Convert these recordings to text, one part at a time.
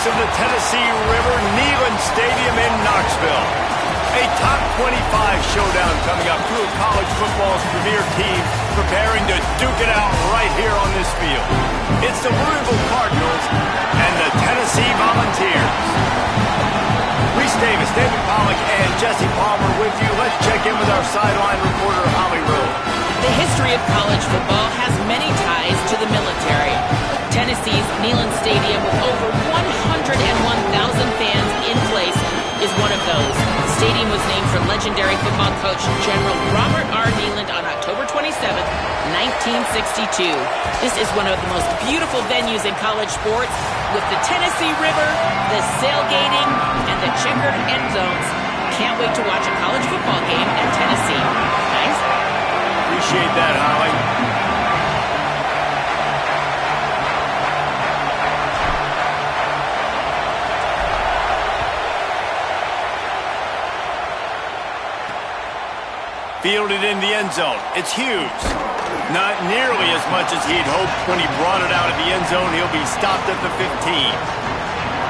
of the Tennessee River, Neyland Stadium in Knoxville. A top 25 showdown coming up. Two of college football's premier teams preparing to duke it out right here on this field. It's the Louisville Cardinals and the Tennessee Volunteers. Reese Davis, David Pollack, and Jesse Palmer with you. Let's check in with our sideline reporter, Holly Rowe. The history of college football has many ties to the military. Tennessee's Neyland Stadium, with over 101,000 fans in place, is one of those. The stadium was named for legendary football coach General Robert R. Neyland on October 27, 1962. This is one of the most beautiful venues in college sports, with the Tennessee River, the sailgating, and the checkered end zones. Can't wait to watch a college football game at Tennessee. Thanks. Appreciate that, Holly. Fielded in the end zone. It's Hughes. Not nearly as much as he'd hoped when he brought it out of the end zone. He'll be stopped at the 15.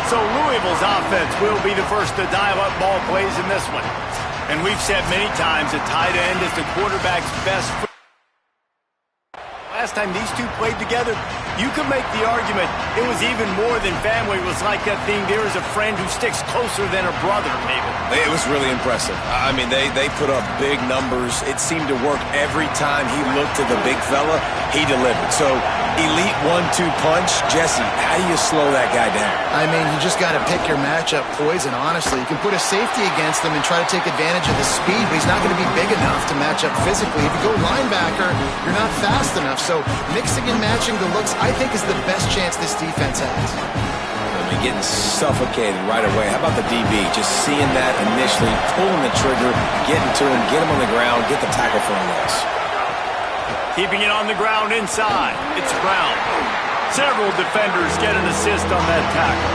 So Louisville's offense will be the first to dial up ball plays in this one. And we've said many times that tight end is the quarterback's best. Last time these two played together, you could make the argument it was even more than family. It was like that thing, there is a friend who sticks closer than a brother, maybe. It was really impressive. I mean, they put up big numbers. It seemed to work every time he looked to the big fella, he delivered. So, elite 1-2 punch. Jesse, how do you slow that guy down? I mean, you just got to pick your matchup poison, honestly. You can put a safety against him and try to take advantage of the speed, but he's not going to be big enough to match up physically. If you go linebacker, you're not fast enough. So mixing and matching the looks, I think, is the best chance this defense has. I mean, getting suffocated right away. How about the DB? Just seeing that initially, pulling the trigger, getting to him, get him on the ground, get the tackle for a loss. Keeping it on the ground inside. It's Brown. Several defenders get an assist on that tackle.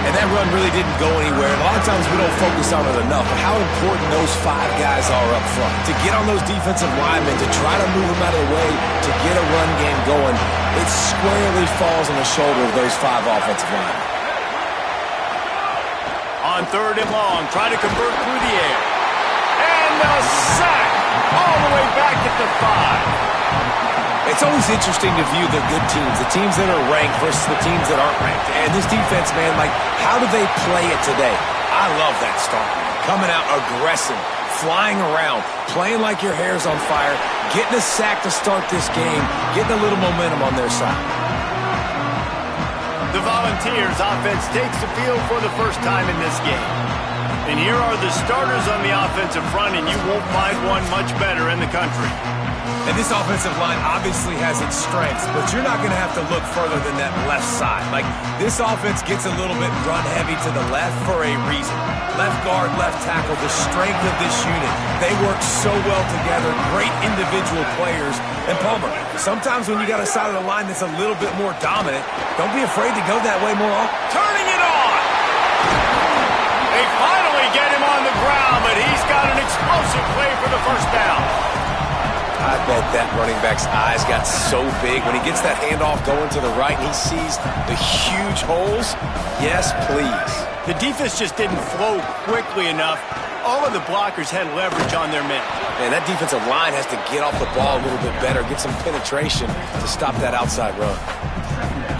And that run really didn't go anywhere. And a lot of times we don't focus on it enough, but how important those five guys are up front. To get on those defensive linemen, to try to move them out of the way, to get a run game going, it squarely falls on the shoulder of those five offensive linemen. On third and long, try to convert through the air. And a sack all the way back at the 5. It's always interesting to view the good teams, the teams that are ranked versus the teams that aren't ranked. And this defense, man, like, how do they play it today? I love that start. Coming out aggressive, flying around, playing like your hair's on fire, getting a sack to start this game, getting a little momentum on their side. The Volunteers offense takes the field for the first time in this game. And here are the starters on the offensive front, and you won't find one much better in the country. And this offensive line obviously has its strengths, but you're not going to have to look further than that left side. Like, this offense gets a little bit run-heavy to the left for a reason. Left guard, left tackle, the strength of this unit. They work so well together, great individual players. And Palmer, sometimes when you got a side of the line that's a little bit more dominant, don't be afraid to go that way more often. Turning it on! They finally get him on the ground, but he's got an explosive play for the first down. I bet that running back's eyes got so big when he gets that handoff going to the right and he sees the huge holes. Yes, please. The defense just didn't flow quickly enough. All of the blockers had leverage on their men. Man, that defensive line has to get off the ball a little bit better, get some penetration to stop that outside run.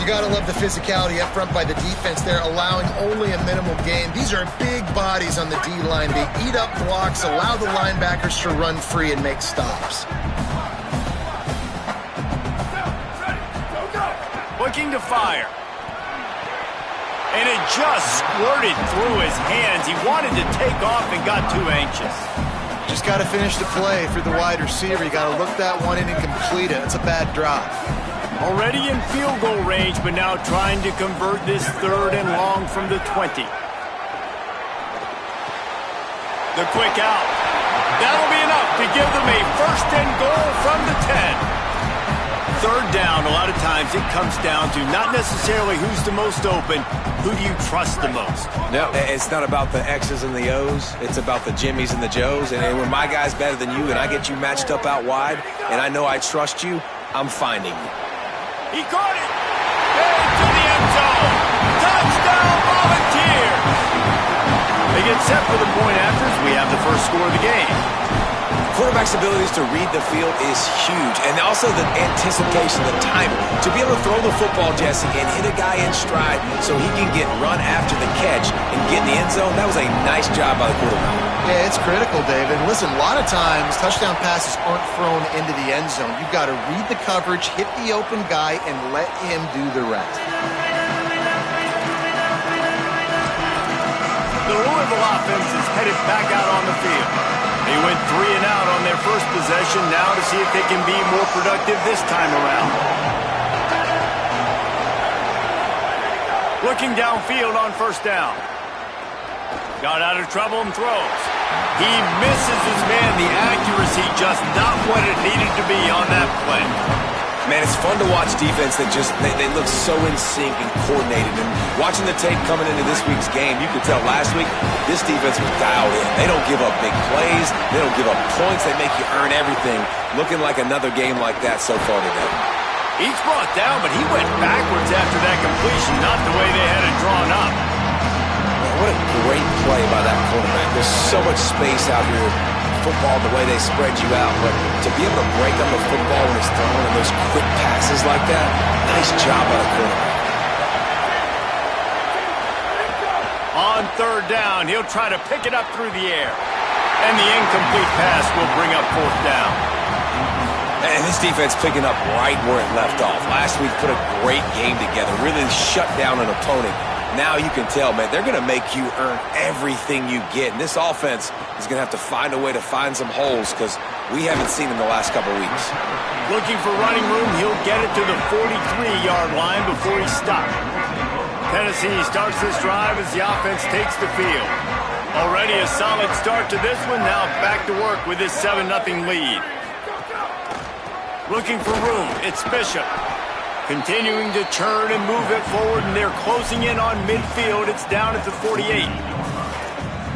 You got to love the physicality up front by the defense there, allowing only a minimal gain. These are big bodies on the D-line. They eat up blocks, allow the linebackers to run free and make stops. Looking to fire. And it just squirted through his hands. He wanted to take off and got too anxious. Just got to finish the play for the wide receiver. You got to look that one in and complete it. It's a bad drop. Already in field goal range, but now trying to convert this third and long from the 20. The quick out. That'll be enough to give them a first and goal from the 10. Third down, a lot of times it comes down to not necessarily who's the most open, who do you trust the most? No, it's not about the X's and the O's. It's about the Jimmys and the Joes. And when my guy's better than you and I get you matched up out wide and I know I trust you, I'm finding you. He caught it! Into the end zone! get set for the point afters. We have the first score of the game. Quarterback's abilities to read the field is huge, and also the anticipation, the timing. To be able to throw the football, Jesse, and hit a guy in stride so he can get run after the catch and get in the end zone, that was a nice job by the quarterback. Yeah, it's critical, David. Listen, a lot of times touchdown passes aren't thrown into the end zone. You've got to read the coverage, hit the open guy, and let him do the rest. The Louisville offense is headed back out on the field. They went 3 and out on their first possession, now to see if they can be more productive this time around. Looking downfield on first down. Got out of trouble and throws. He misses his man. The accuracy just not what it needed to be on that play. Man, it's fun to watch defense that just, they look so in sync and coordinated. And watching the tape coming into this week's game, you could tell last week, this defense was dialed in. They don't give up big plays. They don't give up points. They make you earn everything. Looking like another game like that so far today. He's brought down, but he went backwards after that completion, not the way they had it drawn up. Man, what a great play by that quarterback. There's so much space out here. Football, the way they spread you out, but to be able to break up the football when it's thrown and those quick passes like that, nice job by the quarterback. On third down, he'll try to pick it up through the air. And the incomplete pass will bring up fourth down. And this defense picking up right where it left off. Last week put a great game together, really shut down an opponent. Now you can tell, man, they're going to make you earn everything you get. And this offense is going to have to find a way to find some holes because we haven't seen them the last couple of weeks. Looking for running room, he'll get it to the 43-yard line before he stopped. Tennessee starts this drive as the offense takes the field. Already a solid start to this one, now back to work with his 7-0 lead. Looking for room, it's Bishop. Continuing to churn and move it forward, and they're closing in on midfield. It's down at the 48.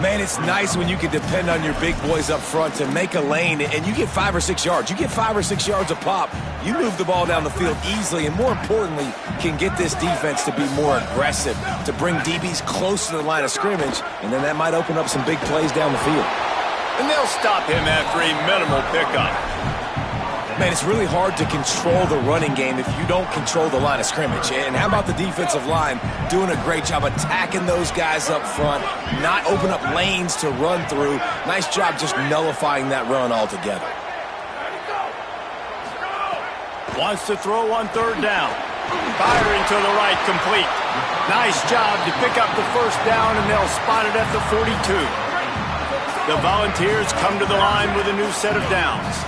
Man, it's nice when you can depend on your big boys up front to make a lane, and you get 5 or 6 yards. You get 5 or 6 yards a pop. You move the ball down the field easily, and more importantly, can get this defense to be more aggressive, to bring DBs close to the line of scrimmage, and then that might open up some big plays down the field. And they'll stop him after a minimal pickup. Man, it's really hard to control the running game if you don't control the line of scrimmage. And how about the defensive line doing a great job attacking those guys up front, not open up lanes to run through. Nice job just nullifying that run altogether. Wants to throw on third down. Firing to the right, complete. Nice job to pick up the first down, and they'll spot it at the 42. The Volunteers come to the line with a new set of downs.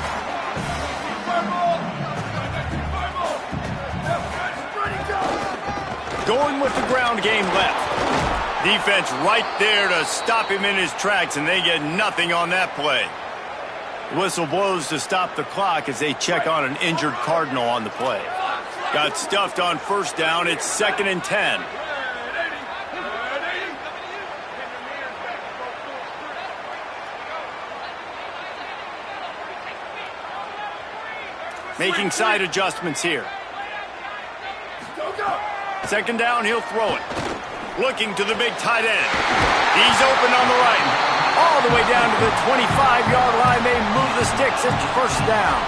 Going with the ground game left. Defense right there to stop him in his tracks, and they get nothing on that play. Whistle blows to stop the clock as they check on an injured Cardinal on the play. Got stuffed on first down. It's 2nd and 10. Making side adjustments here. 2nd down, he'll throw it. Looking to the big tight end. He's open on the right. All the way down to the 25-yard line. They move the sticks. It's first down.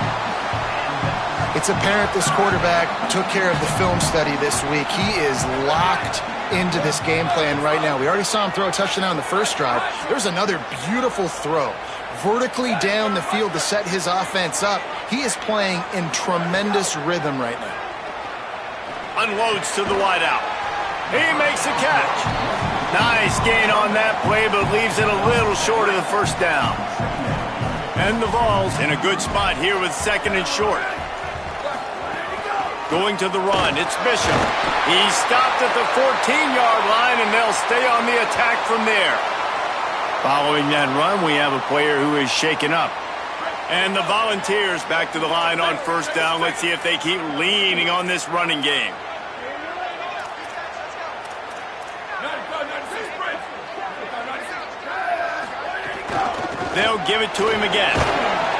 It's apparent this quarterback took care of the film study this week. He is locked into this game plan right now. We already saw him throw a touchdown on the first drive. There's another beautiful throw. Vertically down the field to set his offense up. He is playing in tremendous rhythm right now. Unloads to the wideout. He makes a catch. Nice gain on that play, but leaves it a little short of the first down. And the Vols in a good spot here with 2nd and short. Going to the run, it's Bishop. He's stopped at the 14-yard line, and they'll stay on the attack from there. Following that run, we have a player who is shaken up. And the Volunteers back to the line on first down. Let's see if they keep leaning on this running game. They'll give it to him again.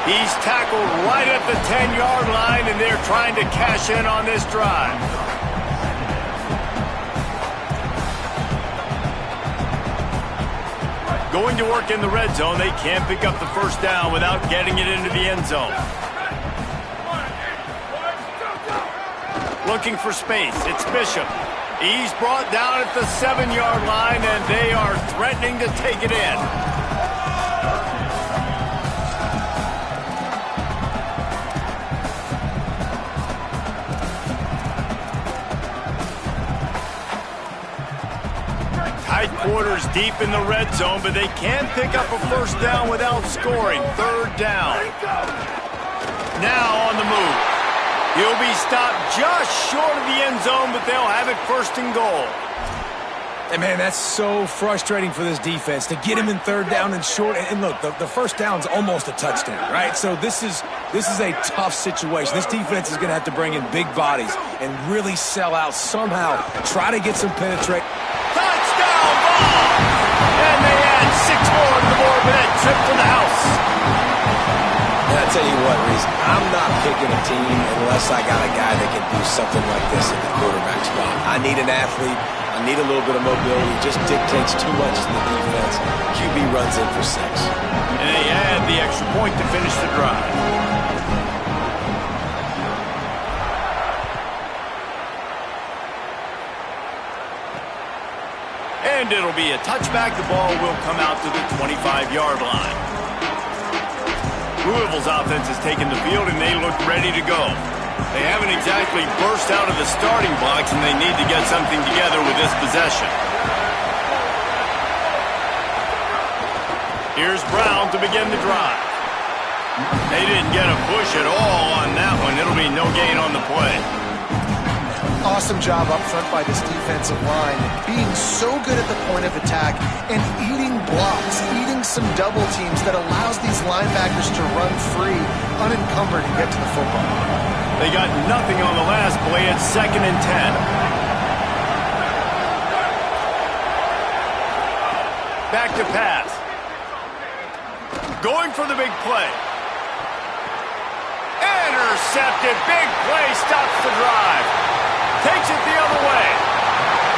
He's tackled right at the 10-yard line, and they're trying to cash in on this drive. Going to work in the red zone. They can't pick up the first down without getting it into the end zone. Looking for space. It's Bishop. He's brought down at the 7-yard line, and they are threatening to take it in. Tight quarters deep in the red zone, but they can't pick up a first down without scoring. Third down. Now on the move. He'll be stopped just short of the end zone, but they'll have it first and goal. And, man, that's so frustrating for this defense to get him in third down and short. And look, the first down's almost a touchdown, right? So this is a tough situation. This defense is going to have to bring in big bodies and really sell out somehow. Try to get some penetration. Touchdown ball! And they add 6 more to the board with that trip to the house. And I tell you what, Reese, I'm not picking a team unless I got a guy that can do something like this at the quarterback spot. I need an athlete. I need a little bit of mobility. It just dictates too much to the defense. QB runs in for 6. And they add the extra point to finish the drive. And it'll be a touchback. The ball will come out to the 25-yard line. Louisville's offense has taken the field, and they look ready to go. They haven't exactly burst out of the starting blocks, and they need to get something together with this possession. Here's Brown to begin the drive. They didn't get a push at all on that one. It'll be no gain on the play. Awesome job up front by this defensive line, being so good at the point of attack and eating blocks, eating some double teams that allows these linebackers to run free, unencumbered, and get to the football. They got nothing on the last play at 2nd and 10. Back to pass. Going for the big play. Intercepted. Big play stops the drive. Takes it the other way.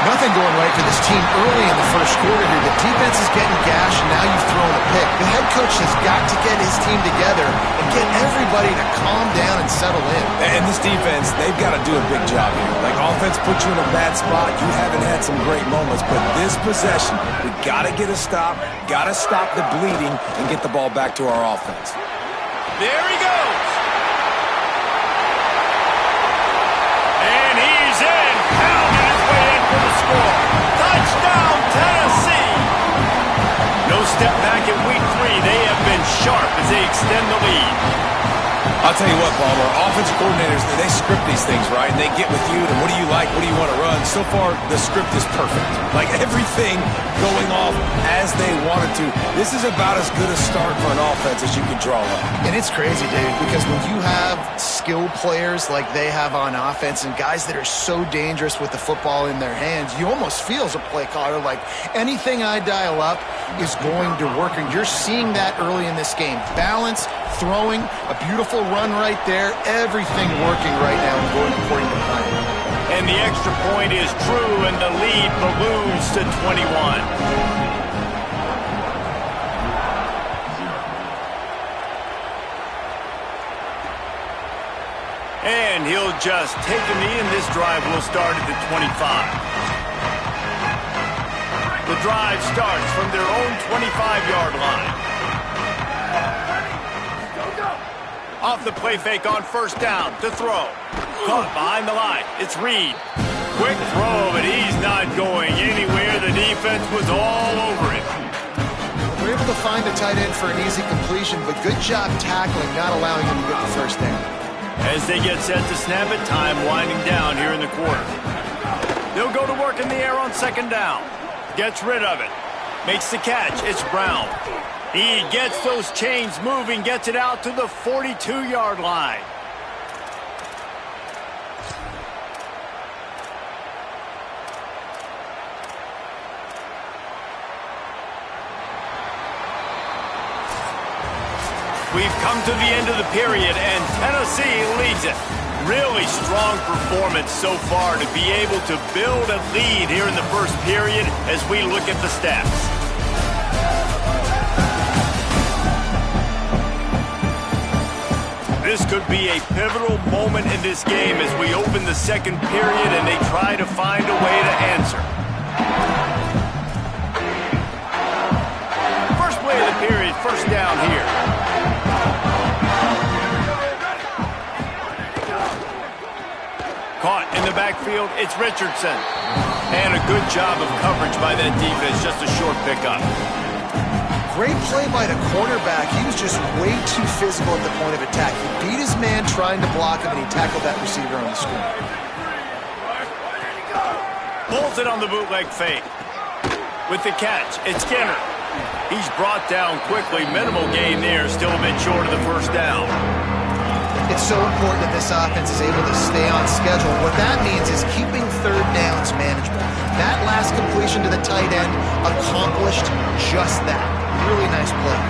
Nothing going right for this team early in the first quarter here. The defense is getting gashed, and now you've thrown a pick. The head coach has got to get his team together and get everybody to calm down and settle in. And this defense, they've got to do a big job here. Like, offense put you in a bad spot. You haven't had some great moments, but this possession, we got to get a stop, got to stop the bleeding, and get the ball back to our offense. There he goes. And he's in, pounding his way in for the score. Touchdown, Tennessee. No step back in week 3. They have been sharp as they extend the lead. I'll tell you what, Palmer, offensive coordinators, they script these things, right? And they get with you, and what do you like, what do you want to run? So far, the script is perfect. Like, everything going off as they wanted to. This is about as good a start for an offense as you can draw up. And it's crazy, Dave, because when you have skilled players like they have on offense and guys that are so dangerous with the football in their hands, you almost feel as a play caller like anything I dial up is going to work. And you're seeing that early in this game. Balance, throwing, a beautiful run right there, everything working right now and going according to plan. And the extra point is true, and the lead balloons to 21. And he'll just take a knee, and this drive will start at the 25. The drive starts from their own 25-yard line. Off the play fake on first down to throw. Caught behind the line. It's Reed. Quick throw, but he's not going anywhere. The defense was all over it. We're able to find a tight end for an easy completion, but good job tackling, not allowing him to get the first down. As they get set to snap it, time winding down here in the quarter. They'll go to work in the air on second down. Gets rid of it. Makes the catch. It's Brown. He gets those chains moving, gets it out to the 42-yard line. We've come to the end of the period, and Tennessee leads it. Really strong performance so far to be able to build a lead here in the first period as we look at the stats. could be a pivotal moment in this game as we open the second period and they try to find a way to answer. First play of the period, first down here. Caught in the backfield, it's Richardson. And a good job of coverage by that defense, just a short pickup. Great play by the cornerback. He was just way too physical at the point of attack. He beat his man trying to block him, and he tackled that receiver on the screen. Pulls it on the bootleg fake. With the catch, it's Skinner. He's brought down quickly. Minimal gain there, still a bit short of the first down. It's so important that this offense is able to stay on schedule. What that means is keeping third downs manageable. That last completion to the tight end accomplished just that. Really nice play.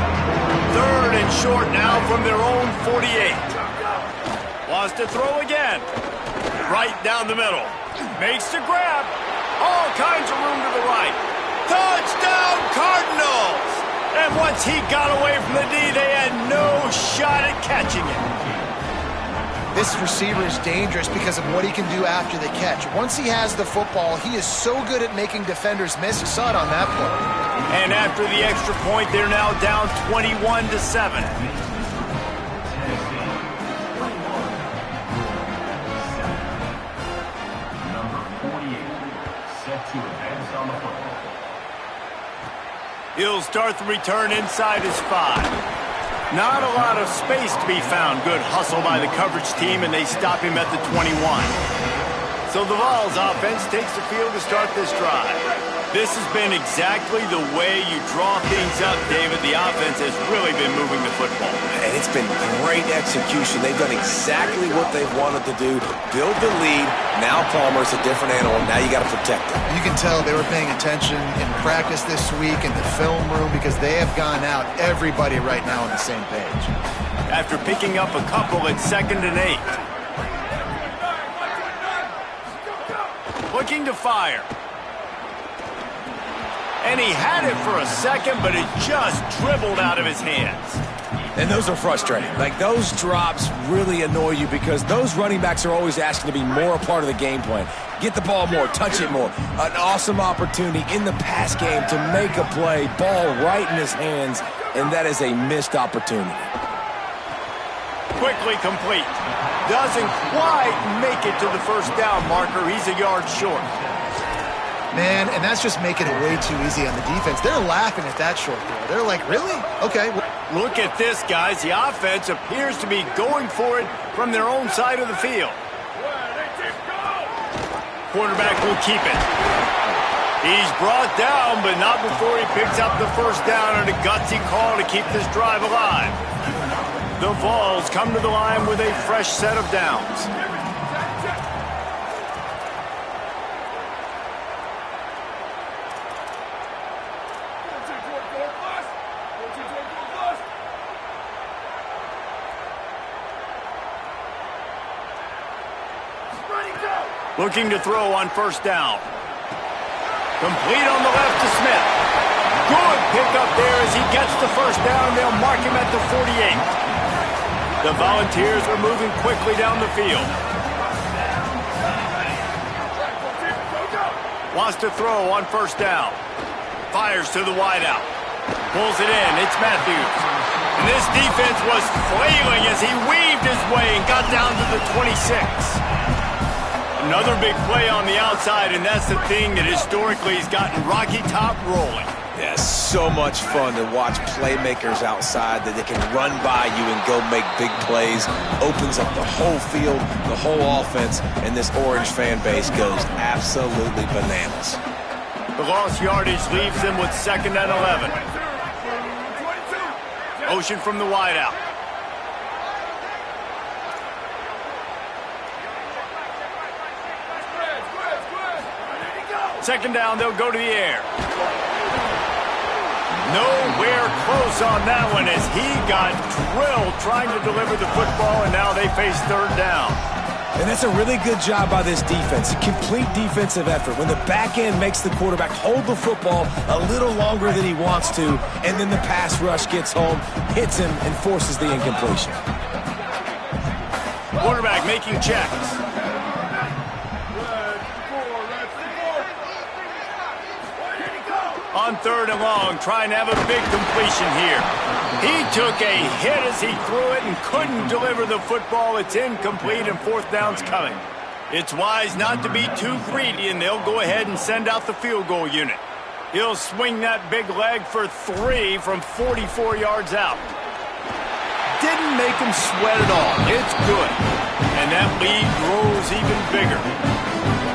Third and short now from their own 48. Wants to throw again. Right down the middle. Makes the grab. All kinds of room to the right. Touchdown, Cardinals! And once he got away from the D, they had no shot at catching it. This receiver is dangerous because of what he can do after the catch. Once he has the football, he is so good at making defenders miss. You saw it on that play. And after the extra point, they're now down 21-7. He'll start the return inside his 5. Not a lot of space to be found. Good hustle by the coverage team, and they stop him at the 21. So the Vols offense takes the field to start this drive. This has been exactly the way you draw things up, David. The offense has really been moving the football. And it's been great execution. They've done exactly what they've wanted to do. Build the lead. Now Palmer's a different animal. Now you got to protect him. You can tell they were paying attention in practice this week in the film room because they have gone out, everybody right now on the same page. After picking up a couple at 2nd and 8. Looking to fire. And he had it for a second, but it just dribbled out of his hands. And those are frustrating. Like, those drops really annoy you because those running backs are always asking to be more a part of the game plan. Get the ball more, touch it more. An awesome opportunity in the pass game to make a play, ball right in his hands, and that is a missed opportunity. Quickly complete. Doesn't quite make it to the first down marker. He's a yard short. Man, and that's just making it way too easy on the defense. They're laughing at that short throw. They're like, really? Okay. Look at this, guys. The offense appears to be going for it from their own side of the field. Quarterback will keep it. He's brought down, but not before he picks up the first down and a gutsy call to keep this drive alive. The Vols come to the line with a fresh set of downs. Looking to throw on first down. Complete on the left to Smith. Good pickup there as he gets the first down. They'll mark him at the 48. The Volunteers are moving quickly down the field. Wants to throw on first down. Fires to the wideout. Pulls it in. It's Matthews. And this defense was flailing as he weaved his way and got down to the 26. Another big play on the outside, and that's the thing that historically has gotten Rocky Top rolling. Yeah, so much fun to watch playmakers outside that they can run by you and go make big plays. Opens up the whole field, the whole offense, and this Orange fan base goes absolutely bananas. The lost yardage leaves them with 2nd and 11. Motion from the wideout. Second down, they'll go to the air. Nowhere close on that one as he got drilled trying to deliver the football, and now they face third down. And that's a really good job by this defense. A complete defensive effort. When the back end makes the quarterback hold the football a little longer than he wants to, and then the pass rush gets home, hits him, and forces the incompletion. Quarterback making checks. On 3rd and long, trying to have a big completion here. He took a hit as he threw it and couldn't deliver the football. It's incomplete and 4th down's coming. It's wise not to be too greedy, and they'll go ahead and send out the field goal unit. He'll swing that big leg for 3 from 44 yards out. Didn't make him sweat at all. It's good. And that lead grows even bigger.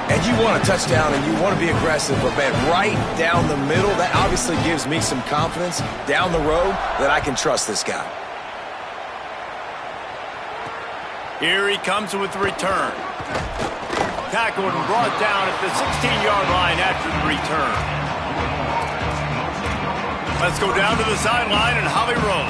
And you want a touchdown and you want to be aggressive, but man, right down the middle, that obviously gives me some confidence down the road that I can trust this guy. Here he comes with the return. Tackled and brought down at the 16-yard line after the return. Let's go down to the sideline and Holly Rowe.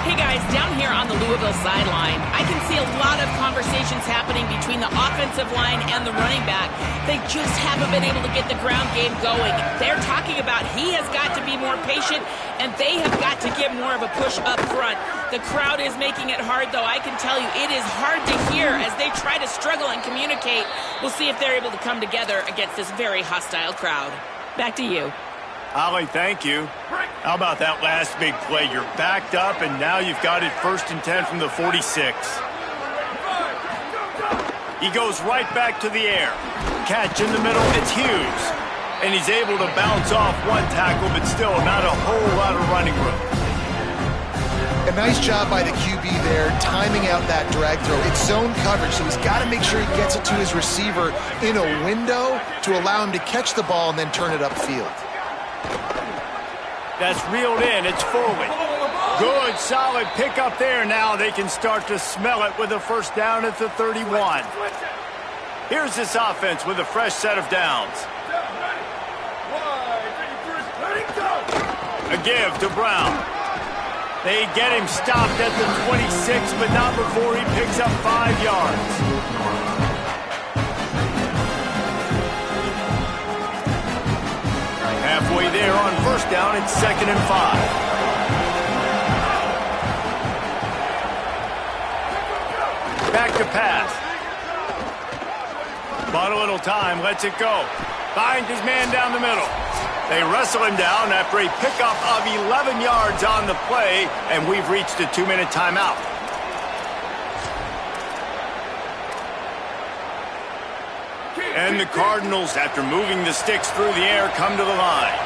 Hey guys, down here on the Louisville sideline, I can see a lot of conversations happening between the offensive line and the running back. They just haven't been able to get the ground game going. They're talking about he has got to be more patient, and they have got to give more of a push up front. The crowd is making it hard, though. I can tell you it is hard to hear as they try to struggle and communicate. We'll see if they're able to come together against this very hostile crowd. Back to you. Holly, thank you. How about that last big play? You're backed up, and now you've got it 1st and 10 from the 46. He goes right back to the air. Catch in the middle, it's Hughes. And he's able to bounce off one tackle, but still not a whole lot of running room. A nice job by the QB there, timing out that drag throw. It's zone coverage, so he's got to make sure he gets it to his receiver in a window to allow him to catch the ball and then turn it upfield. That's reeled in. It's Foley. Good, solid pickup there. Now they can start to smell it with a 1st down at the 31. Here's this offense with a fresh set of downs. A give to Brown. They get him stopped at the 26, but not before he picks up 5 yards. Halfway there on 1st down, it's 2nd and 5. Back to pass. Bought a little time, lets it go. Finds his man down the middle. They wrestle him down after a pickup of 11 yards on the play, and we've reached a 2-minute timeout. And the Cardinals, after moving the sticks through the air, come to the line.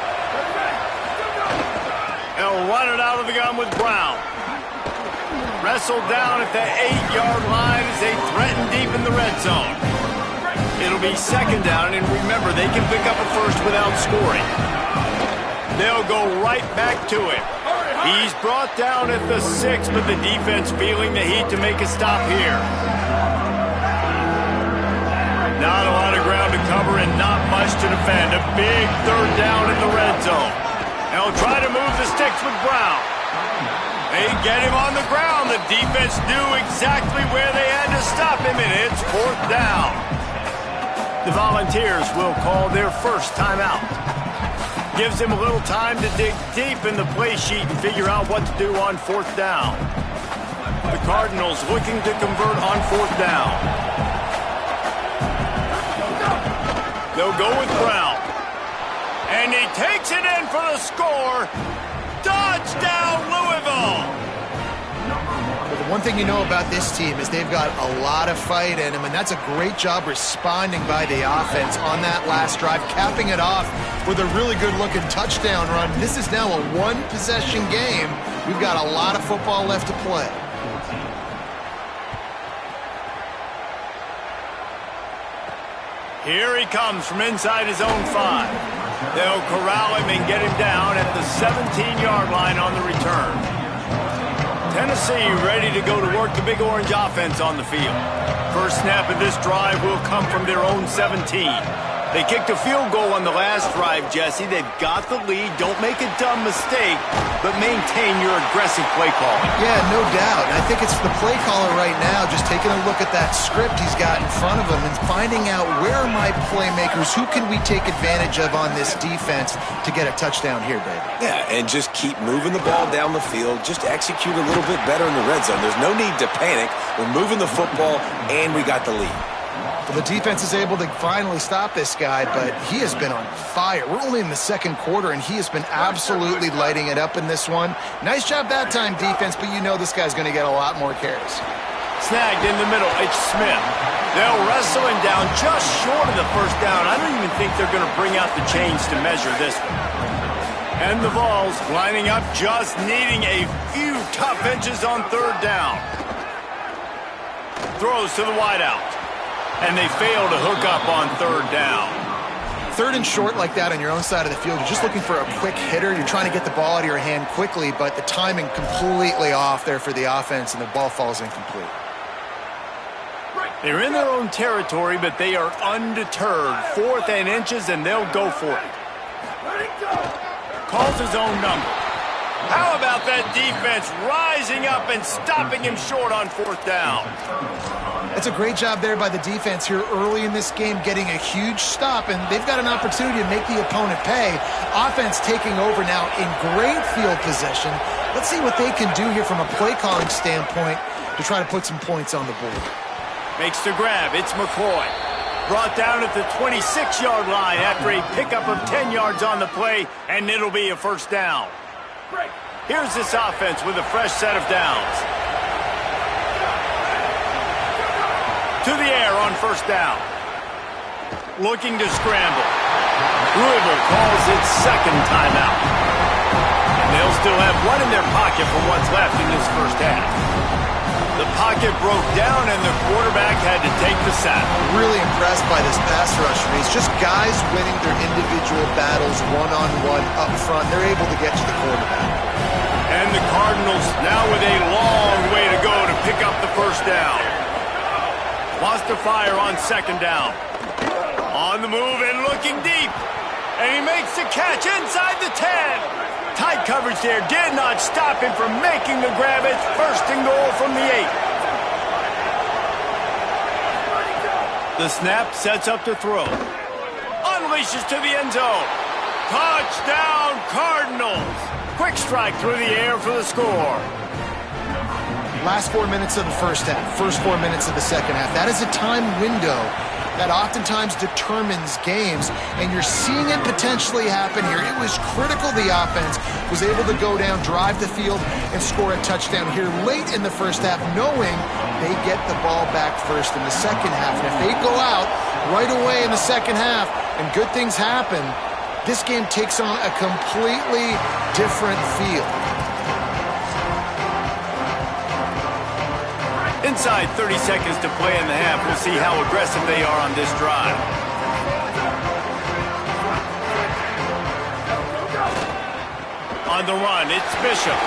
They'll run it out of the gun with Brown. Wrestled down at the 8-yard line as they threaten deep in the red zone. It'll be 2nd down, and remember, they can pick up a 1st without scoring. They'll go right back to it. He's brought down at the 6, but the defense feeling the heat to make a stop here. Not a lot of ground to cover and not much to defend. A big 3rd down in the red zone. They'll try to move the sticks with Brown. They get him on the ground. The defense knew exactly where they had to stop him, and it's 4th down. The Volunteers will call their 1st timeout. Gives him a little time to dig deep in the play sheet and figure out what to do on 4th down. The Cardinals looking to convert on 4th down. They'll go with Brown. And he takes it in for the score. Touchdown, Louisville! But the one thing you know about this team is they've got a lot of fight in them, and that's a great job responding by the offense on that last drive, capping it off with a really good-looking touchdown run. This is now a 1-possession game. We've got a lot of football left to play. Here he comes from inside his own 5. They'll corral him and get him down at the 17-yard line on the return. Tennessee ready to go to work the Big Orange offense on the field. First snap of this drive will come from their own 17. They kicked a field goal on the last drive, Jesse. They've got the lead. Don't make a dumb mistake, but maintain your aggressive play calling. Yeah, no doubt. And I think it's the play caller right now just taking a look at that script he's got in front of him and finding out where are my playmakers, who can we take advantage of on this defense to get a touchdown here, David. Yeah, and just keep moving the ball down the field. Just execute a little bit better in the red zone. There's no need to panic. We're moving the football, and we got the lead. Well, the defense is able to finally stop this guy, but he has been on fire. We're only in the second quarter, and he has been absolutely lighting it up in this one. Nice job that time, defense, but you know this guy's going to get a lot more carries. Snagged in the middle, it's Smith. They'll wrestle him down just short of the first down. I don't even think they're going to bring out the chains to measure this one. And the Vols lining up, just needing a few tough inches on third down. Throws to the wideout. And they fail to hook up on third down. Third and short like that on your own side of the field, you're just looking for a quick hitter. You're trying to get the ball out of your hand quickly, but the timing completely off there for the offense, and the ball falls incomplete. They're in their own territory, but they are undeterred. 4th and inches, and they'll go for it. Calls his own number. How about that defense rising up and stopping him short on 4th down? That's a great job there by the defense here early in this game, getting a huge stop, and they've got an opportunity to make the opponent pay. Offense taking over now in great field position. Let's see what they can do here from a play-calling standpoint to try to put some points on the board. Makes the grab. It's McCoy. Brought down at the 26-yard line after a pickup of 10 yards on the play, and it'll be a first down. Here's this offense with a fresh set of downs. To the air on first down. Looking to scramble. Louisville calls its second timeout. And they'll still have one in their pocket for what's left in this first half. The pocket broke down and the quarterback had to take the sack. Really impressed by this pass rush. It's just guys winning their individual battles one-on-one up front. They're able to get to the quarterback. And the Cardinals now with a long way to go to pick up the first down. Wants to fire on second down. On the move and looking deep. And he makes the catch inside the 10. Tight coverage there did not stop him from making the grab. It's first and goal from the 8. The snap sets up to throw. Unleashes to the end zone. Touchdown Cardinals. Quick strike through the air for the score. Last 4 minutes of the first half, first 4 minutes of the second half. That is a time window that oftentimes determines games, and you're seeing it potentially happen here. It was critical the offense was able to go down, drive the field, and score a touchdown here late in the first half, knowing they get the ball back first in the second half. And if they go out right away in the second half and good things happen, this game takes on a completely different feel. Inside 30 seconds to play in the half. We'll see how aggressive they are on this drive. On the run, it's Bishop.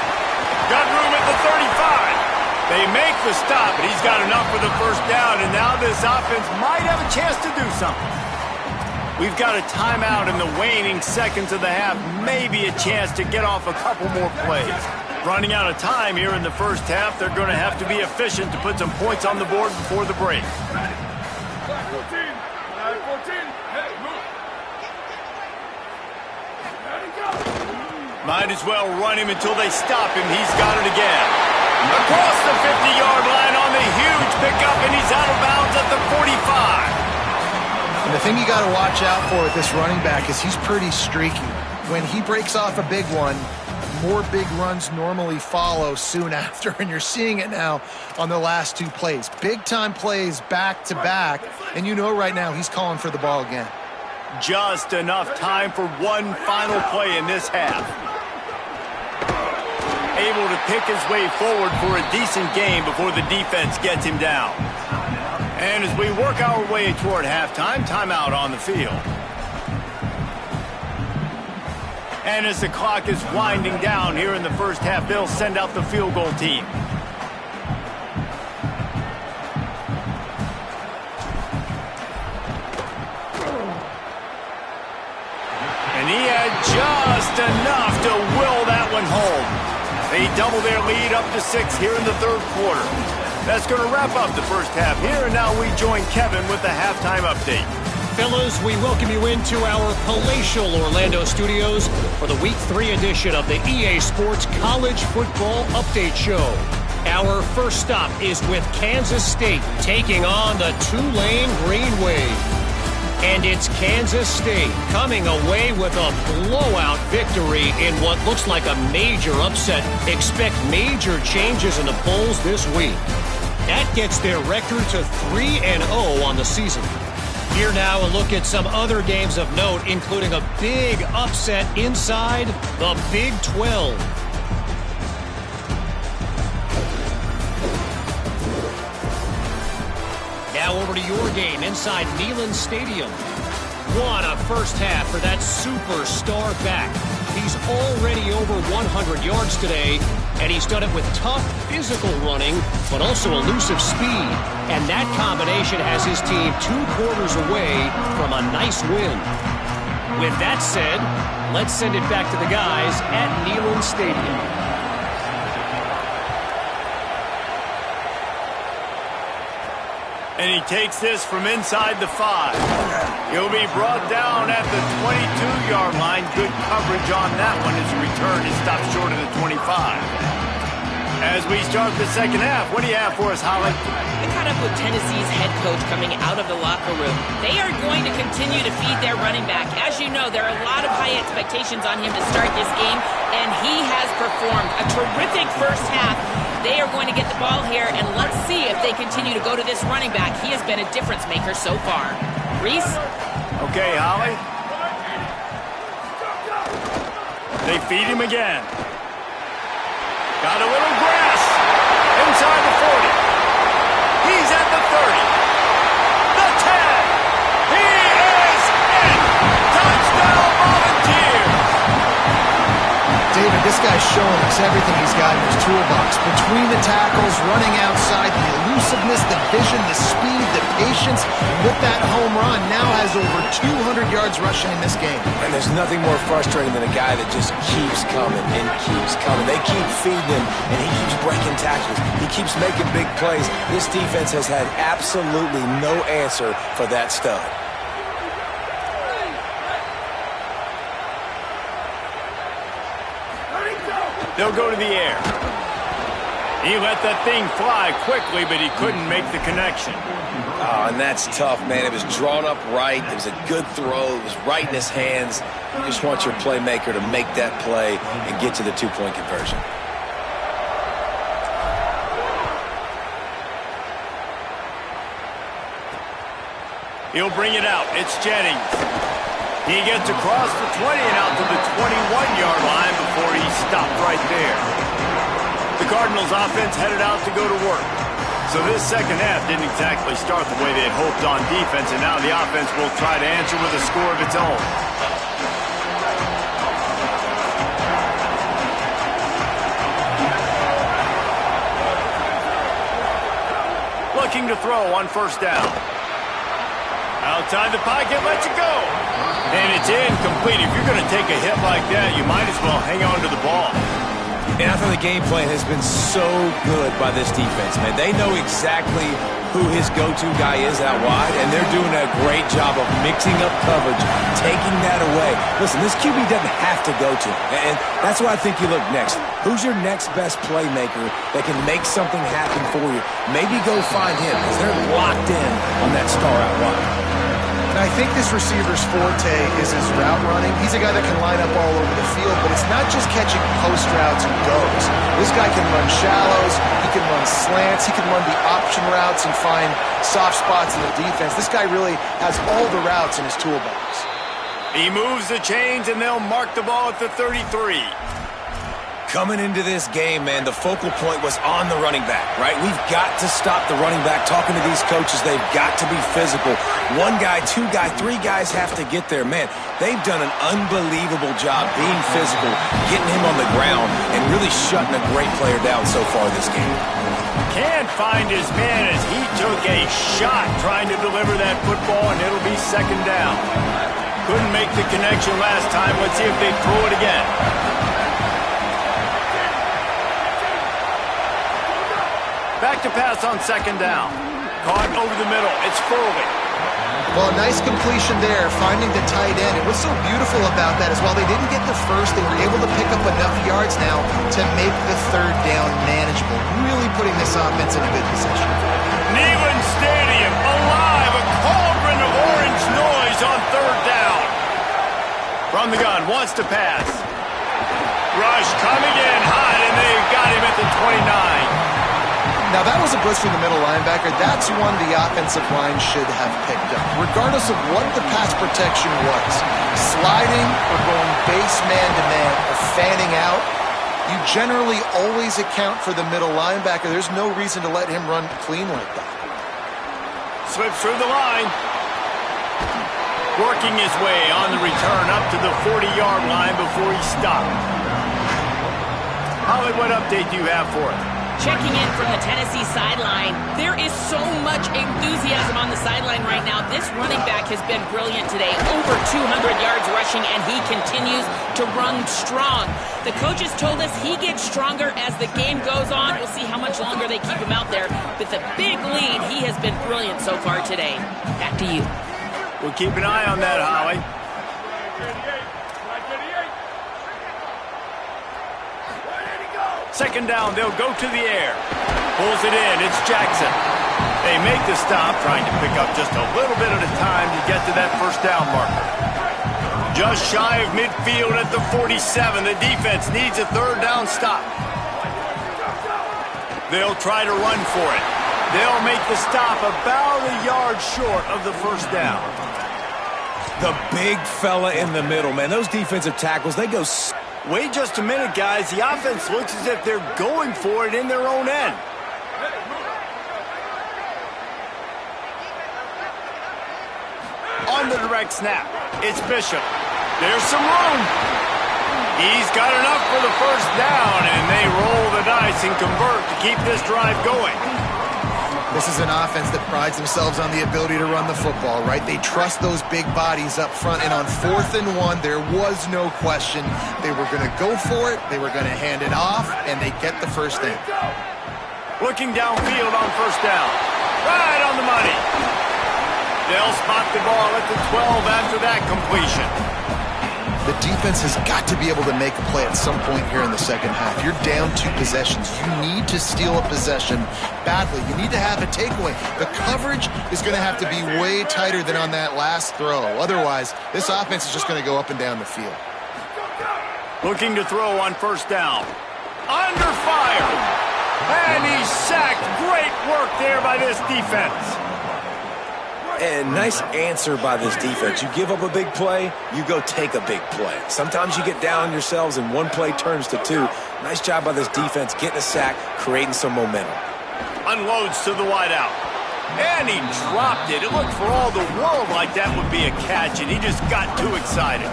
Got room at the 35. They make the stop, but he's got enough for the first down, and now this offense might have a chance to do something. We've got a timeout in the waning seconds of the half. Maybe a chance to get off a couple more plays. Running out of time here in the first half. They're going to have to be efficient to put some points on the board before the break. Might as well run him until they stop him. He's got it again. Across the 50-yard line on the huge pickup, and he's out of bounds at the 45. And the thing you got to watch out for with this running back is he's pretty streaky. When he breaks off a big one, more big runs normally follow soon after, and you're seeing it now on the last 2 plays. Big-time plays back-to-back, and you know right now he's calling for the ball again. Just enough time for one final play in this half. Able to pick his way forward for a decent game before the defense gets him down. And as we work our way toward halftime, timeout on the field. And as the clock is winding down here in the first half, they'll send out the field goal team. Just enough to will that one home. They double their lead up to 6 here in the third quarter. That's going to wrap up the first half here, and now we join Kevin with the halftime update. Fellas, we welcome you into our palatial Orlando studios for the Week 3 edition of the EA Sports College Football Update Show. Our first stop is with Kansas State taking on the Tulane Green Wave. And it's Kansas State coming away with a blowout victory in what looks like a major upset. Expect major changes in the polls this week. That gets their record to 3-0 on the season. Here now, a look at some other games of note, including a big upset inside the Big 12. Now over to your game inside Neyland Stadium. What a first half for that superstar back. He's already over 100 yards today, and he's done it with tough physical running, but also elusive speed. And that combination has his team 2 quarters away from a nice win. With that said, let's send it back to the guys at Neyland Stadium. And he takes this from inside the 5. He'll be brought down at the 22-yard line. Good coverage on that one as a return is stopped short of the 25. As we start the second half, what do you have for us, Holly? I caught up with Tennessee's head coach coming out of the locker room. They are going to continue to feed their running back. As you know, there are a lot of high expectations on him to start this game, and he has performed a terrific first half. They are going to get the ball here, and let's see if they continue to go to this running back. He has been a difference maker so far. Reese? Okay, Holly. They feed him again. Got a little grass. Inside the 40. He's at the 30. The 10. He is in. Touchdown Volunteers. David, this guy's showing us everything he's got in his toolbox. Between the tackles, running outside, the elusiveness, the vision, the speed, the patience. With that home run, now has over 200 yards rushing in this game. And there's nothing more frustrating than a guy that just keeps coming and keeps coming. They keep feeding him, and he keeps breaking tackles. He keeps making big plays. This defense has had absolutely no answer for that stud. They'll go to the air. He let that thing fly quickly, but he couldn't make the connection. Oh, and that's tough, man. It was drawn up right. It was a good throw. It was right in his hands. You just want your playmaker to make that play and get to the 2-point conversion. He'll bring it out. It's Jennings. He gets across the 20 and out to the 21-yard line before he stopped right there. The Cardinals offense headed out to go to work. So this second half didn't exactly start the way they had hoped on defense, and now the offense will try to answer with a score of its own. Looking to throw on first down. Outside the pocket, lets it go. And it's incomplete. If you're going to take a hit like that, you might as well hang on to the ball. And I thought the game plan has been so good by this defense, man. They know exactly who his go-to guy is out wide, and they're doing a great job of mixing up coverage, taking that away. Listen, this QB doesn't have to go to him, and that's why I think you look next. Who's your next best playmaker that can make something happen for you? Maybe go find him, because they're locked in on that star out wide. And I think this receiver's forte is his route running. He's a guy that can line up all over the field, but it's not just catching post routes and goes. This guy can run shallows, he can run slants, he can run the option routes and find soft spots in the defense. This guy really has all the routes in his toolbox. He moves the chains, and they'll mark the ball at the 33. Coming into this game, man, the focal point was on the running back, right? We've got to stop the running back. Talking to these coaches, they've got to be physical. 1 guy, 2 guy, 3 guys have to get there. Man, they've done an unbelievable job being physical, getting him on the ground, and really shutting a great player down so far this game. Can't find his man as he took a shot trying to deliver that football, and it'll be second down. Couldn't make the connection last time. Let's see if they throw it again. Back to pass on second down. Caught over the middle. It's Foley. Well, nice completion there, finding the tight end. And what's so beautiful about that is while they didn't get the first, they were able to pick up enough yards now to make the third down manageable. Really putting this offense in a good position. Neyland Stadium alive. A cauldron of orange noise on third down. From the gun, wants to pass. Rush coming in hot, and they've got him at the 29. Now, that was a blitz from the middle linebacker. That's one the offensive line should have picked up, regardless of what the pass protection was. Sliding or going base man-to-man or fanning out, you generally always account for the middle linebacker. There's no reason to let him run clean like that. Slips through the line. Working his way on the return up to the 40-yard line before he stopped. Holly, what update do you have for us? Checking in from the Tennessee sideline. There is so much enthusiasm on the sideline right now. This running back has been brilliant today. Over 200 yards rushing, and he continues to run strong. The coaches told us he gets stronger as the game goes on. We'll see how much longer they keep him out there. With a big lead, he has been brilliant so far today. Back to you. We'll keep an eye on that, Holly. Second down, they'll go to the air. Pulls it in, it's Jackson. They make the stop, trying to pick up just a little bit at a time to get to that first down marker. Just shy of midfield at the 47. The defense needs a third down stop. They'll try to run for it. They'll make the stop about a yard short of the first down. The big fella in the middle, man. Those defensive tackles, they go... Wait just a minute, guys. The offense looks as if they're going for it in their own end. On the direct snap, it's Bishop. There's some room. He's got enough for the first down, and they roll the dice and convert to keep this drive going. This is an offense that prides themselves on the ability to run the football, right? They trust those big bodies up front, and on 4th and 1, there was no question. They were going to go for it, they were going to hand it off, and they get the first down. Looking downfield on first down. Right on the money. They'll spot the ball at the 12 after that completion. The defense has got to be able to make a play at some point here in the second half. You're down 2 possessions. You need to steal a possession badly. You need to have a takeaway. The coverage is going to have to be way tighter than on that last throw. Otherwise, this offense is just going to go up and down the field. Looking to throw on first down. Under fire. And he's sacked. Great work there by this defense. And nice answer by this defense. You give up a big play, you go take a big play. Sometimes you get down on yourselves and one play turns to 2. Nice job by this defense getting a sack, creating some momentum. Unloads to the wideout. And he dropped it. It looked for all the world like that would be a catch, and he just got too excited.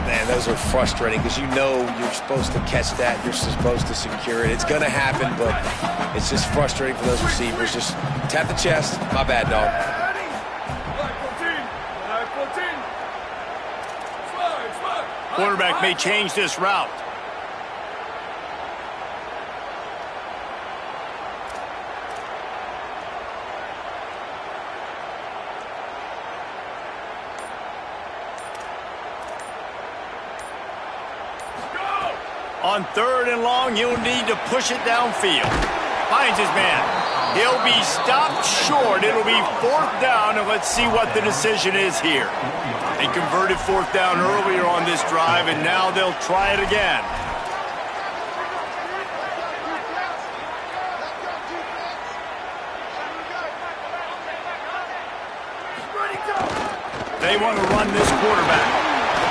Man, those are frustrating because you know you're supposed to catch that. You're supposed to secure it. It's going to happen, but it's just frustrating for those receivers. Just tap the chest. My bad, dog. Quarterback may change this route. On 3rd and long, he'll need to push it downfield. Finds his man. He'll be stopped short. It'll be 4th down, and let's see what the decision is here. They converted 4th down earlier on this drive, and now they'll try it again. They want to run this quarterback.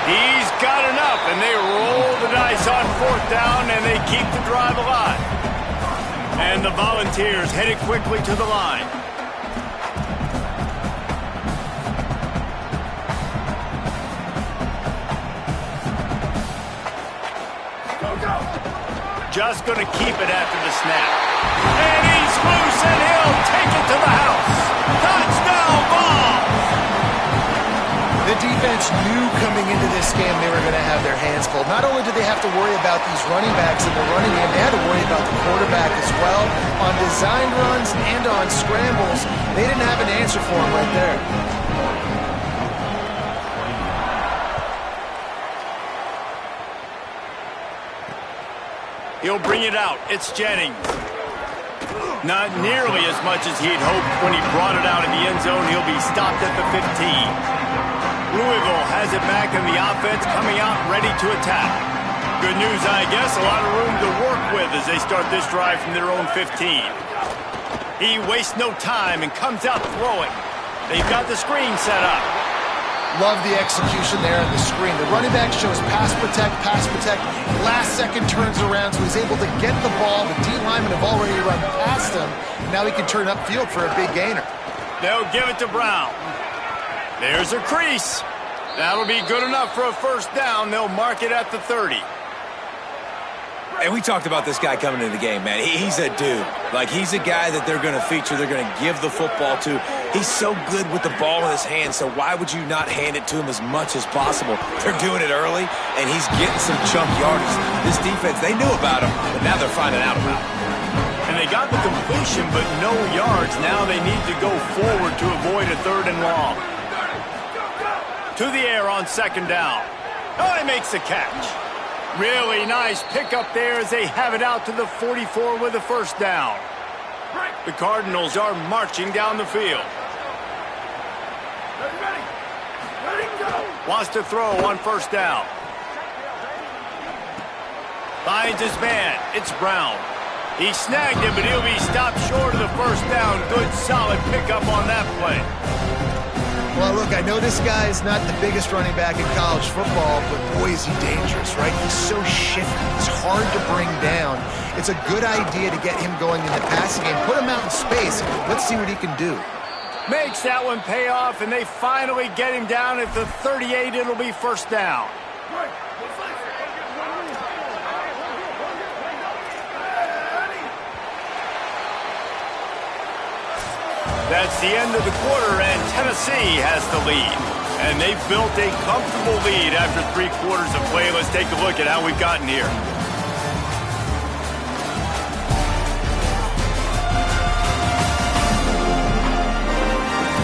He's got enough, and they roll the dice on 4th down, and they keep the drive alive. And the Volunteers headed quickly to the line. Just going to keep it after the snap. And he's loose, and he'll take it to the house. Touchdown ball! The defense knew coming into this game they were going to have their hands full. Not only did they have to worry about these running backs in the running game, they had to worry about the quarterback as well. On design runs and on scrambles, they didn't have an answer for him right there. He'll bring it out. It's Jennings. Not nearly as much as he'd hoped when he brought it out in the end zone. He'll be stopped at the 15. Louisville has it back in the offense, coming out ready to attack. Good news, I guess, a lot of room to work with as they start this drive from their own 15. He wastes no time and comes out throwing. They've got the screen set up. Love the execution there on the screen. The running back shows pass protect, pass protect. Last second turns around, so he's able to get the ball. The D linemen have already run past him. Now he can turn upfield for a big gainer. They'll give it to Brown. There's a crease. That'll be good enough for a first down. They'll mark it at the 30. And we talked about this guy coming into the game, man. He's a dude. Like, he's a guy that they're going to feature, they're going to give the football to. He's so good with the ball in his hand, so why would you not hand it to him as much as possible? They're doing it early, and he's getting some chunk yardage. This defense, they knew about him, but now they're finding out about him. And they got the completion, but no yards. Now they need to go forward to avoid a 3rd and long. To the air on 2nd down. Oh, he makes the catch. Really nice pickup there as they have it out to the 44 with a first down. The Cardinals are marching down the field. Wants to throw on first down. Finds his man. It's Brown. He snagged him, but he'll be stopped short of the first down. Good, solid pickup on that play. Well, look, I know this guy is not the biggest running back in college football, but boy, is he dangerous, right? He's so shifty. He's hard to bring down. It's a good idea to get him going in the passing game. Put him out in space. Let's see what he can do. Makes that one pay off, and they finally get him down at the 38. It'll be first down. That's the end of the quarter, and Tennessee has the lead. And they've built a comfortable lead after 3 quarters of play. Let's take a look at how we've gotten here.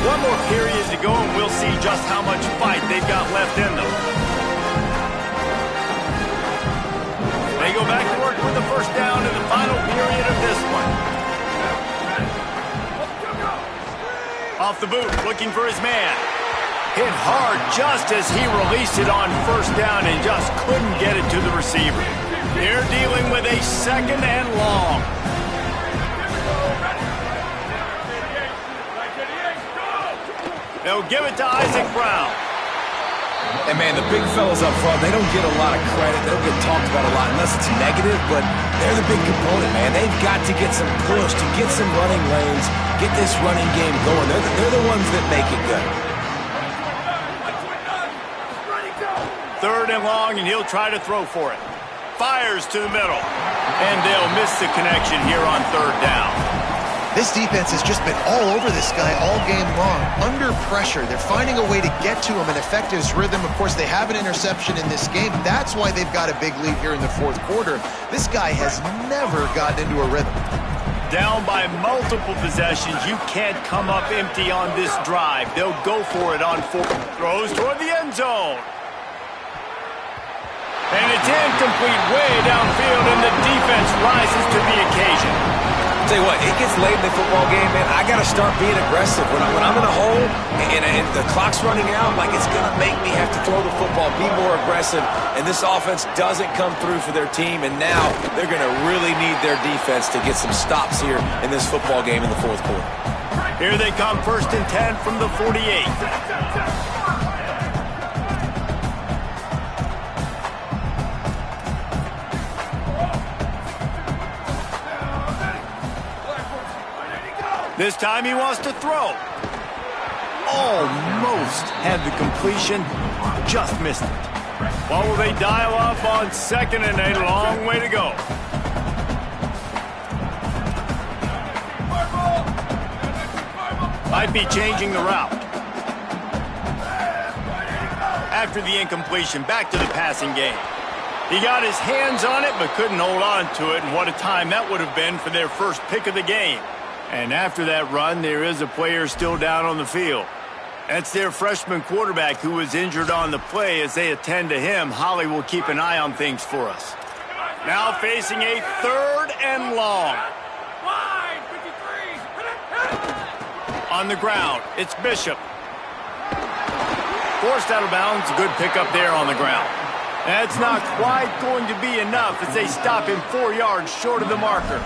One more period to go, and we'll see just how much fight they've got left in them. They go back to work with the first down in the final period of this one. Off the boot, looking for his man. Hit hard just as he released it on first down and just couldn't get it to the receiver. They're dealing with a 2nd and long. They'll give it to Isaac Brown. And, man, the big fellas up front, they don't get a lot of credit. They don't get talked about a lot unless it's negative, but they're the big component, man. They've got to get some push, to get some running lanes, get this running game going. They're the ones that make it good. 3rd and long, and he'll try to throw for it. Fires to the middle. And they'll miss the connection here on 3rd down. This defense has just been all over this guy all game long. Under pressure, they're finding a way to get to him and affect his rhythm. Of course, they have an interception in this game. That's why they've got a big lead here in the 4th quarter. This guy has never gotten into a rhythm. Down by multiple possessions. You can't come up empty on this drive. They'll go for it on 4. Throws toward the end zone. And it's incomplete way downfield, and the defense rises to the occasion. Tell you what, it gets late in the football game, man. I got to start being aggressive. When I'm in a hole and the clock's running out, like, it's going to make me have to throw the football, be more aggressive, and this offense doesn't come through for their team, and now they're going to really need their defense to get some stops here in this football game in the 4th quarter. Here they come, 1st and 10 from the 48. This time he wants to throw. Almost had the completion, just missed it. What will they dial up on 2nd and a long way to go? Might be changing the route. after the incompletion, back to the passing game. He got his hands on it, but couldn't hold on to it, and what a time that would have been for their first pick of the game. And after that run, there is a player still down on the field. That's their freshman quarterback who was injured on the play. As they attend to him, Holly will keep an eye on things for us. Now facing a 3rd and long. On the ground, it's Bishop. Forced out of bounds, a good pickup there on the ground. That's not quite going to be enough as they stop him 4 yards short of the marker.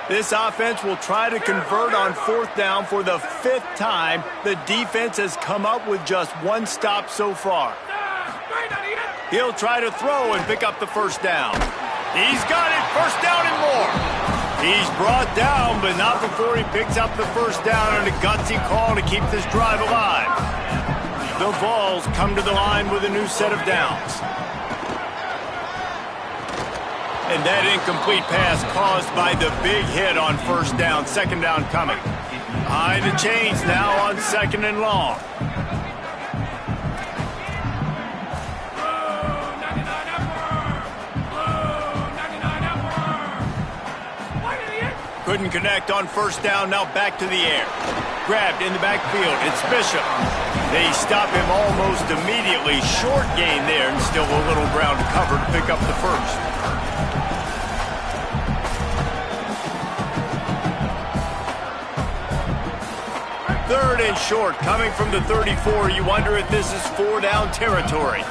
This offense will try to convert on 4th down for the 5th time. The defense has come up with just 1 stop so far. He'll try to throw and pick up the 1st down. He's got it, 1st down and more. He's brought down, but not before he picks up the 1st down and a gutsy call to keep this drive alive. The Vols come to the line with a new set of downs. And that incomplete pass caused by the big hit on 1st down. 2nd down coming. Behind the chains now on 2nd and long. Couldn't connect on 1st down, now back to the air. Grabbed in the backfield, it's Bishop. They stop him almost immediately. Short gain there, and still a little ground to cover to pick up the 1st. 3rd and short, coming from the 34. You wonder if this is 4-down territory.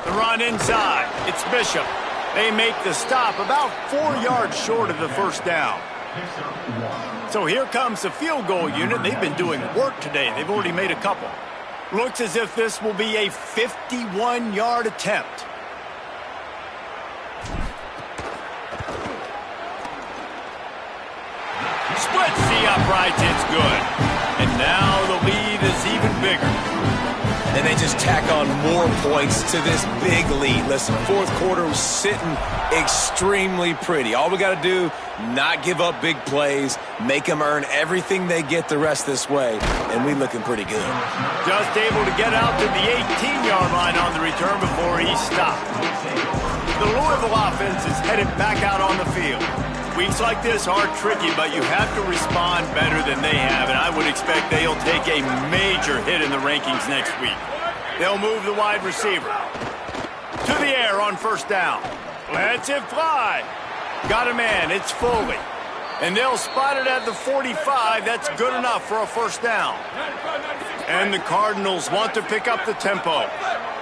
The run inside, it's Bishop. They make the stop about 4 yards short of the 1st down. So here comes the field goal unit. They've been doing work today. They've already made a couple. Looks as if this will be a 51-yard attempt. Splits the uprights, it's good. And now the lead is even bigger. And they just tack on more points to this big lead. Listen, 4th quarter was sitting extremely pretty. All we got to do, not give up big plays, make them earn everything they get the rest this way, and we looking pretty good. Just able to get out to the 18-yard line on the return before he stopped. The Louisville offense is headed back out on the field. Weeks like this are tricky, but you have to respond better than they have, and I would expect they'll take a major hit in the rankings next week. They'll move the wide receiver. To the air on 1st down. Lets it fly. Got a man, it's Foley. And they'll spot it at the 45. That's good enough for a 1st down. And the Cardinals want to pick up the tempo.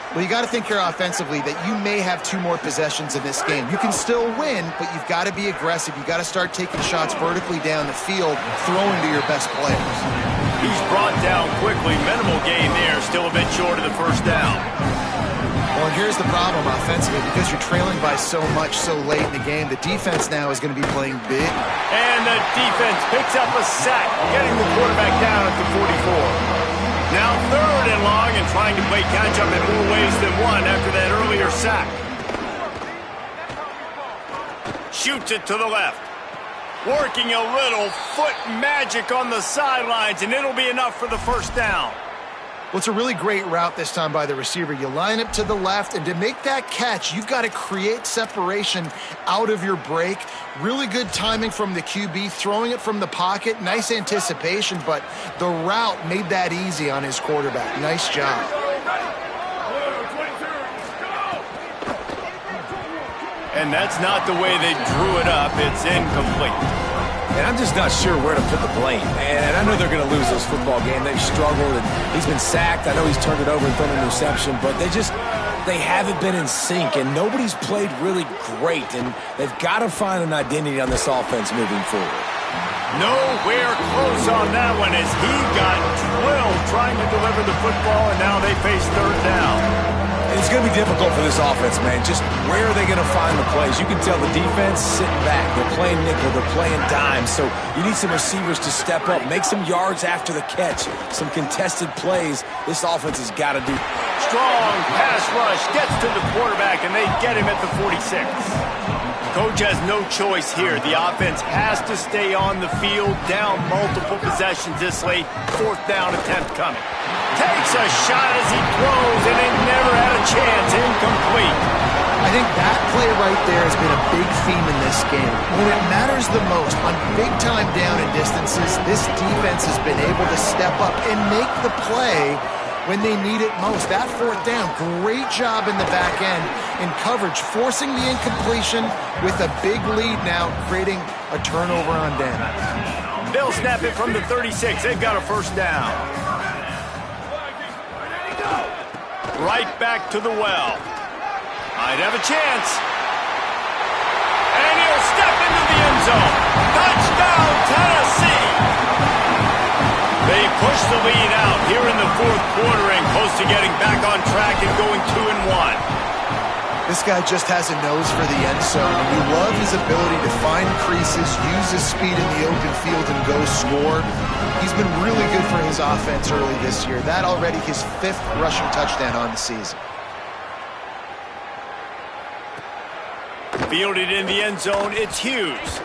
Well, you got to think here offensively that you may have 2 more possessions in this game. You can still win, but you've got to be aggressive. You've got to start taking shots vertically down the field, throwing to your best players. He's brought down quickly. Minimal gain there, still a bit short of the 1st down. Well, and here's the problem offensively. Because you're trailing by so much so late in the game, the defense now is going to be playing big. And the defense picks up a sack, getting the quarterback down at the 44. Now 3rd and long and trying to play catch-up in more ways than one after that earlier sack. Shoots it to the left. Working a little foot magic on the sidelines, and it'll be enough for the 1st down. Well, it's a really great route this time by the receiver. You line up to the left, and to make that catch, you've got to create separation out of your break. Really good timing from the QB, throwing it from the pocket. Nice anticipation, but the route made that easy on his quarterback. Nice job. And that's not the way they drew it up. It's incomplete. And I'm just not sure where to put the blame. And I know they're going to lose this football game. They've struggled, and he's been sacked. I know he's turned it over and thrown an interception, but they haven't been in sync, and nobody's played really great, and they've got to find an identity on this offense moving forward. Nowhere close on that one as he got drilled trying to deliver the football, and now they face 3rd down. It's going to be difficult for this offense, man. Just where are they going to find the plays? You can tell the defense sitting back. They're playing nickel. They're playing dime. So you need some receivers to step up, make some yards after the catch, some contested plays. This offense has got to do. Strong pass rush gets to the quarterback, and they get him at the 46. Coach has no choice here. The offense has to stay on the field, down multiple possessions this late. 4th down attempt coming. Takes a shot as he throws, and they never had a chance. Incomplete. I think that play right there has been a big theme in this game. When it matters the most, on big-time down and distances, this defense has been able to step up and make the play when they need it most. That 4th down, great job in the back end in coverage, forcing the incompletion with a big lead now, creating a turnover on down. They'll snap it from the 36. They've got a 1st down. Right back to the well. Might have a chance. And he'll step into the end zone. Touchdown, Tennessee! They push the lead out here in the 4th quarter and close to getting back on track and going 2-1. This guy just has a nose for the end zone, and you love his ability to find creases, use his speed in the open field, and go score. He's been really good for his offense early this year. That already his 5th rushing touchdown on the season. Fielded in the end zone, it's Hughes.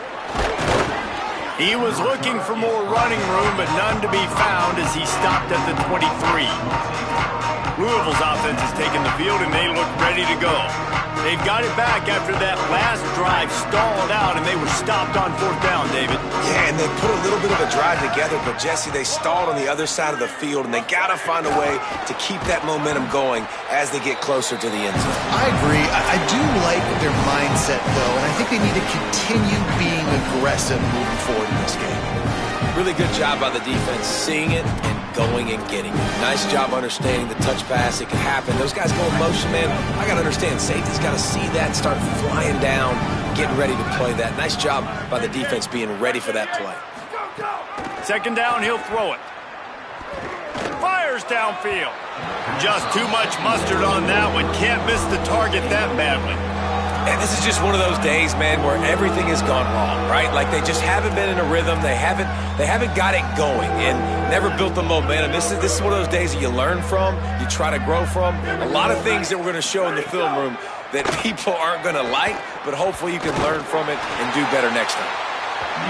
He was looking for more running room, but none to be found as he stopped at the 23. Louisville's offense has taken the field, and they look ready to go. They've got it back after that last drive stalled out, and they were stopped on 4th down, David. Yeah, and they put a little bit of a drive together, but, Jesse, they stalled on the other side of the field, and they got to find a way to keep that momentum going as they get closer to the end zone. I agree. I do like their mindset, though, and I think they need to continue being aggressive moving forward in this game. Really good job by the defense, seeing it and going and getting it. Nice job understanding the touch pass. It can happen. Those guys go in motion, man. I got to understand, safety's got to see that and start flying down, getting ready to play that. Nice job by the defense being ready for that play. 2nd down, he'll throw it. Fires downfield. Just too much mustard on that one. Can't miss the target that badly. And this is just one of those days, man, where everything has gone wrong, right? Like they just haven't been in a rhythm. They haven't got it going and never built the momentum. This is one of those days that you learn from, you try to grow from. A lot of things that we're going to show in the film room that people aren't going to like, but hopefully you can learn from it and do better next time.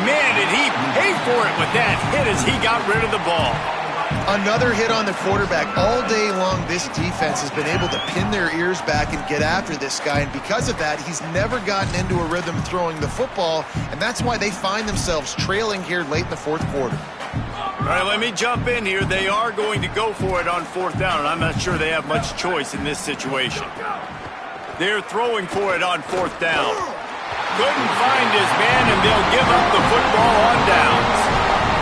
Man, did he pay for it with that hit as he got rid of the ball. Another hit on the quarterback. All day long, this defense has been able to pin their ears back and get after this guy, and because of that, he's never gotten into a rhythm throwing the football, and that's why they find themselves trailing here late in the 4th quarter. All right, let me jump in here. They are going to go for it on 4th down, and I'm not sure they have much choice in this situation. They're throwing for it on 4th down. Couldn't find his man, and they'll give up the football on downs.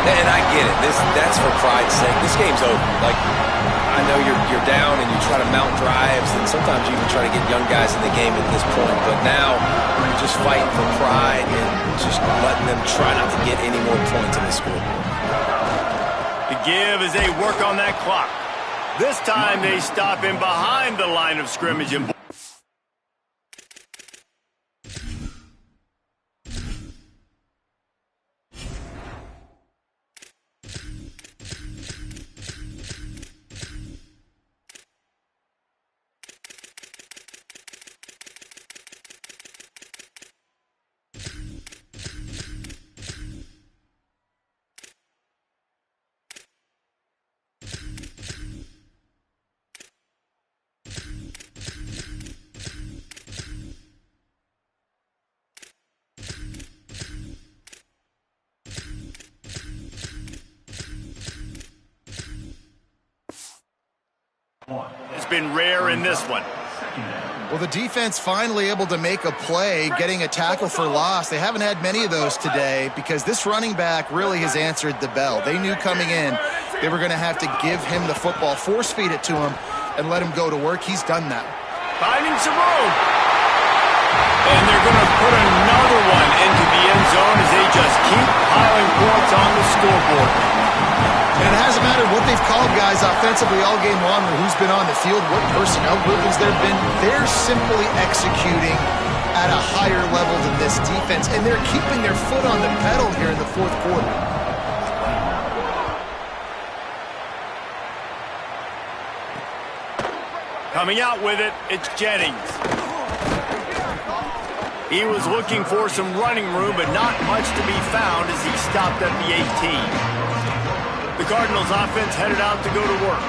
And I get it. That's for pride's sake. This game's over. Like, I know you're down and you try to mount drives, and sometimes you even try to get young guys in the game at this point. But now you're just fighting for pride and just letting them try not to get any more points in the scoreboard. The give as they work on that clock. This time they stop him behind the line of scrimmage and it's been rare in this one. Well, the defense finally able to make a play, getting a tackle for loss. They haven't had many of those today because this running back really has answered the bell. They knew coming in they were going to have to give him the football, force-feed it to him, and let him go to work. He's done that. Finding some room. And they're going to put another one into the end zone as they just keep piling points on the scoreboard. And it hasn't mattered what they've called guys offensively all game long or who's been on the field, what personnel groupings there have been. They're simply executing at a higher level than this defense, and they're keeping their foot on the pedal here in the 4th quarter. Coming out with it, it's Jennings. He was looking for some running room, but not much to be found as he stopped at the 18. The Cardinals offense headed out to go to work.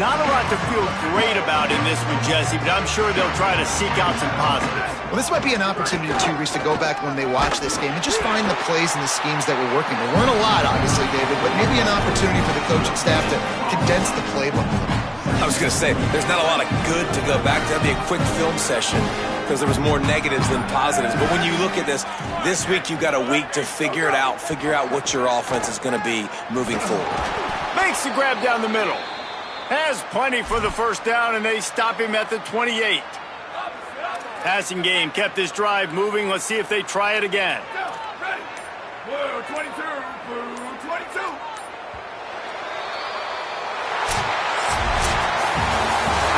Not a lot to feel great about in this one, Jesse, but I'm sure they'll try to seek out some positives. Well, this might be an opportunity, too, Reese, to go back when they watch this game and just find the plays and the schemes that were working. There weren't a lot, obviously, David, but maybe an opportunity for the coaching staff to condense the playbook. I was going to say, there's not a lot of good to go back. That'd be a quick film session because there was more negatives than positives. But when you look at this week you got a week to figure it out, figure out what your offense is going to be moving forward. Makes the grab down the middle. Has plenty for the first down, and they stop him at the 28. Passing game kept this drive moving. Let's see if they try it again. Ready. Blue 22, blue 22.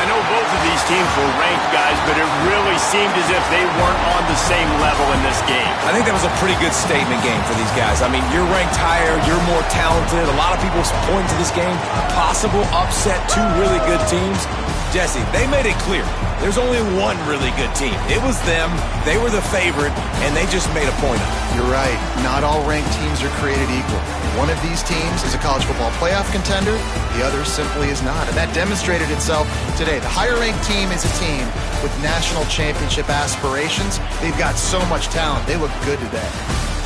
I know both of these teams were ranked, guys, but it really seemed as if they weren't on the same level in this game. I think that was a pretty good statement game for these guys. I mean, you're ranked higher, you're more talented. A lot of people point to this game, possible upset, two really good teams. Jesse, they made it clear. There's only one really good team. It was them. They were the favorite, and they just made a point of it. You're right. Not all ranked teams are created equal. One of these teams is a college football playoff contender. The other simply is not. And that demonstrated itself today. The higher-ranked team is a team with national championship aspirations. They've got so much talent. They look good today.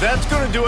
That's going to do it.